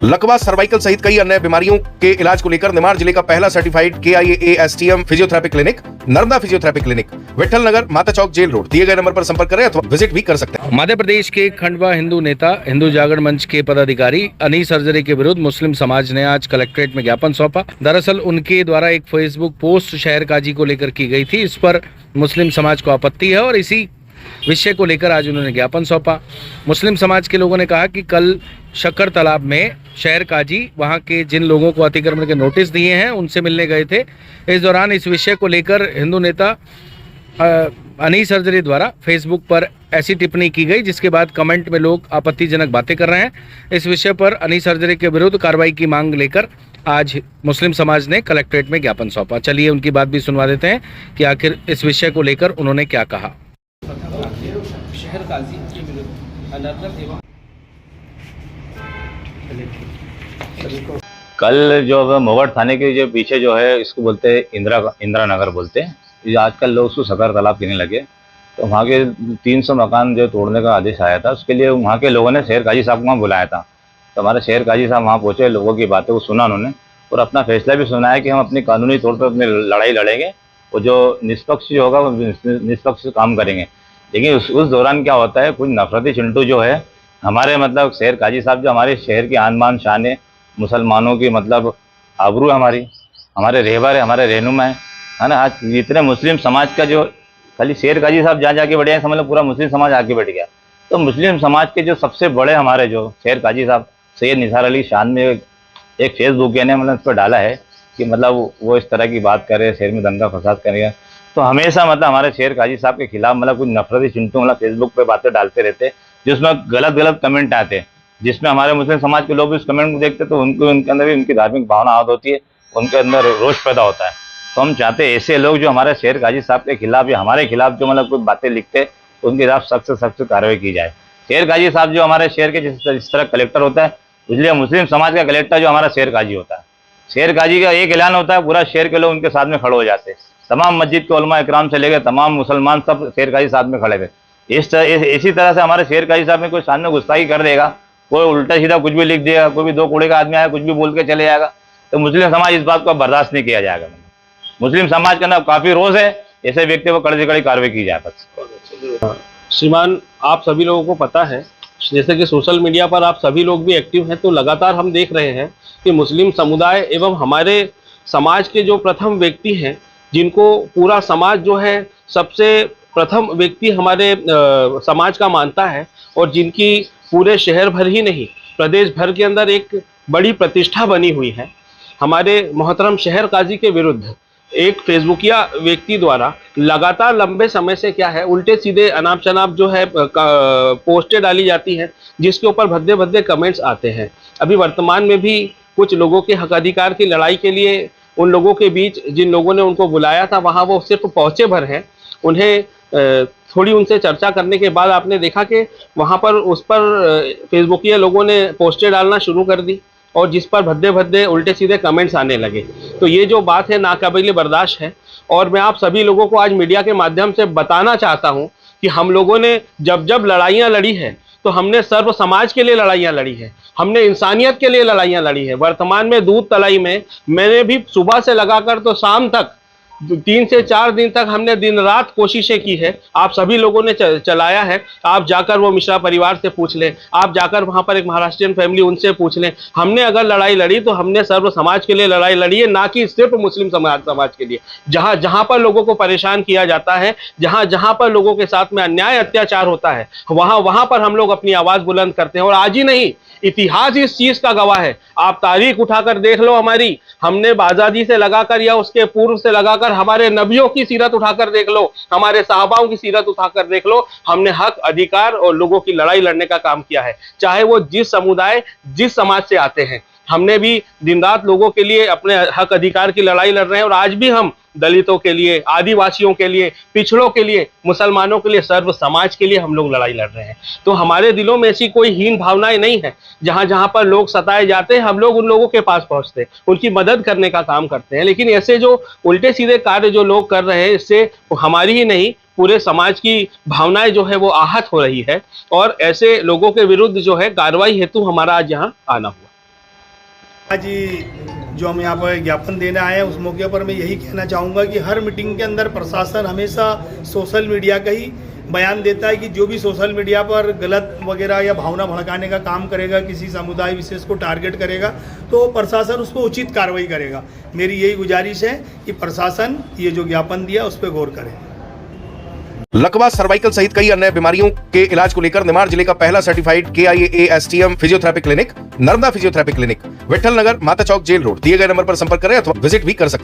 लकवा, सर्वाइकल सहित कई अन्य बीमारियों के इलाज को लेकर निमाड़ जिले का पहला certified KIAASTM physiotherapy clinic Narmada physiotherapy clinic, Vithal Nagar, Mata Chowk, jail road. दिए गए नंबर पर संपर्क करें अथवा विजिट भी कर सकते हैं। मध्य प्रदेश के खंडवा हिंदू नेता हिंदू जागरण मंच के पदाधिकारी अनी सर्जरी के विरुद्ध मुस्लिम समाज ने आज कलेक्ट्रेट में ज्ञापन सौंपा। दरअसल उनके द्वारा एक फेसबुक पोस्ट शहर काजी को लेकर की गई थी। इस पर मुस्लिम समाज को आपत्ति है और इसी विषय को लेकर आज उन्होंने ज्ञापन सौंपा। मुस्लिम समाज के लोगों ने कहा कि कल शक्कर तालाब में शहर काजी वहां के जिन लोगों को अतिक्रमण के नोटिस दिए हैं उनसे मिलने गए थे। इस दौरान इस विषय को लेकर हिंदू नेता अनी सर्जरी द्वारा फेसबुक पर ऐसी टिप्पणी की गई, जिसके बाद कमेंट में लोग आपत्तिजनक बातें कर रहे हैं। इस विषय पर अनी सर्जरी के विरुद्ध कार्रवाई की मांग लेकर आज मुस्लिम समाज ने कलेक्ट्रेट में ज्ञापन सौंपा। चलिए उनकी बात भी सुनवा देते हैं कि आखिर इस विषय को लेकर उन्होंने क्या कहा। शहर काजी के विरुद्ध अनर्गल एवं कल जो मोगढ़ थाने के जो पीछे जो है इसको बोलते हैं इंदिरा नगर बोलते हैं। ये आजकल लोग उसको शक्कर तालाब कहने लगे। तो वहाँ के 300 मकान जो तोड़ने का आदेश आया था, उसके लिए वहाँ के लोगों ने शहर काजी साहब को वहाँ बुलाया था। तो हमारे शहर काजी साहब वहाँ पहुँचे, लोगों की बातों को सुना उन्होंने और अपना फैसला भी सुनाया कि हम अपनी कानूनी तौर पर अपनी लड़ाई लड़ेंगे और जो निष्पक्ष जो होगा वो निष्पक्ष काम करेंगे। लेकिन उस दौरान क्या होता है, कुछ नफरती चिंटू जो है हमारे मतलब शहर काजी साहब जो हमारे शहर की आन बान शान है, मुसलमानों की मतलब आबरू है, हमारे रहबर है, हमारे रहनुमा है ना। आज जितने मुस्लिम समाज का जो खाली शहर काजी साहब जहाँ जाके बैठे हैं, समझ लो पूरा मुस्लिम समाज आके बैठ गया। तो मुस्लिम समाज के जो सबसे बड़े हमारे जो शहर काजी साहब सैयद निसार अली शान में एक फेसबुक ने मतलब इस पर डाला है कि मतलब वो इस तरह की बात करे, शहर में दंगा फसाद करेगा। तो हमेशा मतलब हमारे शहर काजी साहब के खिलाफ मतलब कुछ नफरती चिंटू मतलब फेसबुक पे बातें डालते रहते, जिसमें गलत कमेंट आते, जिसमें हमारे मुस्लिम समाज के लोग भी उस कमेंट को देखते तो उनके अंदर भी उनकी धार्मिक भावना आहत होती है, उनके अंदर रोष पैदा होता है। तो हम चाहते हैं ऐसे लोग जो हमारे शहर काजी साहब के खिलाफ या हमारे खिलाफ जो मतलब कुछ बातें लिखते उनके खिलाफ सख्त से सख्त कार्रवाई की जाए। शहर काजी साहब जो हमारे शहर के जिस तरह कलेक्टर होता है, इसलिए मुस्लिम समाज का कलेक्टर जो हमारा शहर काजी होता है। शहर काजी का एक ऐलान होता है, पूरा शहर के लोग उनके साथ में खड़े हो जाते हैं। तमाम मस्जिद के उलमा इकराम से लेकर तमाम मुसलमान सब शहर काजी साहब में खड़े थे। इसी तरह से हमारे शहर काजी साहब में कोई सामने गुस्ताखी कर देगा, कोई उल्टा सीधा कुछ भी लिख देगा, कोई भी दो कूड़े का आदमी आया कुछ भी बोल के चले जाएगा, तो मुस्लिम समाज इस बात को बर्दाश्त नहीं किया जाएगा। मुस्लिम समाज के अंदर काफी रोष है, ऐसे व्यक्ति को कड़ी से कड़ी कार्रवाई की जाए बस। श्रीमान, आप सभी लोगों को पता है, जैसे कि सोशल मीडिया पर आप सभी लोग भी एक्टिव हैं, तो लगातार हम देख रहे हैं कि मुस्लिम समुदाय एवं हमारे समाज के जो प्रथम व्यक्ति हैं, जिनको पूरा समाज जो है सबसे प्रथम व्यक्ति हमारे समाज का मानता है और जिनकी पूरे शहर भर ही नहीं प्रदेश भर के अंदर एक बड़ी प्रतिष्ठा बनी हुई है, हमारे मोहतरम शहर काजी के विरुद्ध एक फेसबुकिया व्यक्ति द्वारा लगातार लंबे समय से क्या है उल्टे सीधे अनाप शनाप जो है पोस्टें डाली जाती हैं, जिसके ऊपर भद्दे भद्दे कमेंट्स आते हैं। अभी वर्तमान में भी कुछ लोगों के हक अधिकार की लड़ाई के लिए उन लोगों के बीच जिन लोगों ने उनको बुलाया था वहाँ वो सिर्फ पहुँचे भर हैं। उन्हें थोड़ी उनसे चर्चा करने के बाद आपने देखा कि वहाँ पर उस पर फेसबुकिया लोगों ने पोस्टें डालना शुरू कर दी और जिस पर भद्दे भद्दे उल्टे सीधे कमेंट्स आने लगे। तो ये जो बात है नाकाबिले बर्दाश्त है और मैं आप सभी लोगों को आज मीडिया के माध्यम से बताना चाहता हूँ कि हम लोगों ने जब लड़ाइयाँ लड़ी है तो हमने सर्व समाज के लिए लड़ाइयाँ लड़ी है, हमने इंसानियत के लिए लड़ाइयाँ लड़ी है। वर्तमान में दूध तलाई में मैंने भी सुबह से लगाकर तो शाम तक 3 से 4 दिन तक हमने दिन रात कोशिशें की है। आप सभी लोगों ने चलाया है। आप जाकर वो मिश्रा परिवार से पूछ लें, आप जाकर वहाँ पर एक महाराष्ट्रियन फैमिली उनसे पूछ लें। हमने अगर लड़ाई लड़ी तो हमने सर्व समाज के लिए लड़ाई लड़ी है, ना कि सिर्फ मुस्लिम समाज के लिए। जहाँ जहाँ पर लोगों को परेशान किया जाता है, जहाँ जहाँ पर लोगों के साथ में अन्याय अत्याचार होता है, वहाँ पर हम लोग अपनी आवाज़ बुलंद करते हैं। और आज ही नहीं, इतिहास इस चीज का गवाह है। आप तारीख उठाकर देख लो हमारी, हमने आजादी से लगाकर या उसके पूर्व से लगाकर हमारे नबियों की सीरत उठाकर देख लो, हमारे साहबाओं की सीरत उठाकर देख लो, हमने हक अधिकार और लोगों की लड़ाई लड़ने का काम किया है। चाहे वो जिस समुदाय जिस समाज से आते हैं, हमने भी दिन रात लोगों के लिए अपने हक अधिकार की लड़ाई लड़ रहे हैं। और आज भी हम दलितों के लिए, आदिवासियों के लिए, पिछड़ों के लिए, मुसलमानों के लिए, सर्व समाज के लिए हम लोग लड़ाई लड़ रहे हैं। तो हमारे दिलों में ऐसी कोई हीन भावनाएं नहीं है। जहां जहां पर लोग सताए जाते हैं, हम लोग उन लोगों के पास पहुंचते हैं, उनकी मदद करने का काम करते हैं। लेकिन ऐसे जो उल्टे सीधे कार्य जो लोग कर रहे हैं, इससे हमारी ही नहीं पूरे समाज की भावनाएं जो है वो आहत हो रही है। और ऐसे लोगों के विरुद्ध जो है कार्रवाई हेतु हमारा आज यहाँ आना हुआ। आज जो हम यहाँ पर ज्ञापन देने आए हैं उस मौके पर मैं यही कहना चाहूँगा कि हर मीटिंग के अंदर प्रशासन हमेशा सोशल मीडिया का ही बयान देता है कि जो भी सोशल मीडिया पर गलत वगैरह या भावना भड़काने का काम करेगा, किसी समुदाय विशेष को टारगेट करेगा, तो प्रशासन उस पर उचित कार्रवाई करेगा। मेरी यही गुजारिश है कि प्रशासन ये जो ज्ञापन दिया उस पर गौर करे। लकवा, सर्वाइकल सहित कई अन्य बीमारियों के इलाज को लेकर निमाड़ जिले का पहला certified KIAASTM physiotherapy clinic Narmada physiotherapy clinic Vithal Nagar, Mata Chowk, jail road दिए गए नंबर पर संपर्क करें अथवा विजिट भी कर सकते हैं।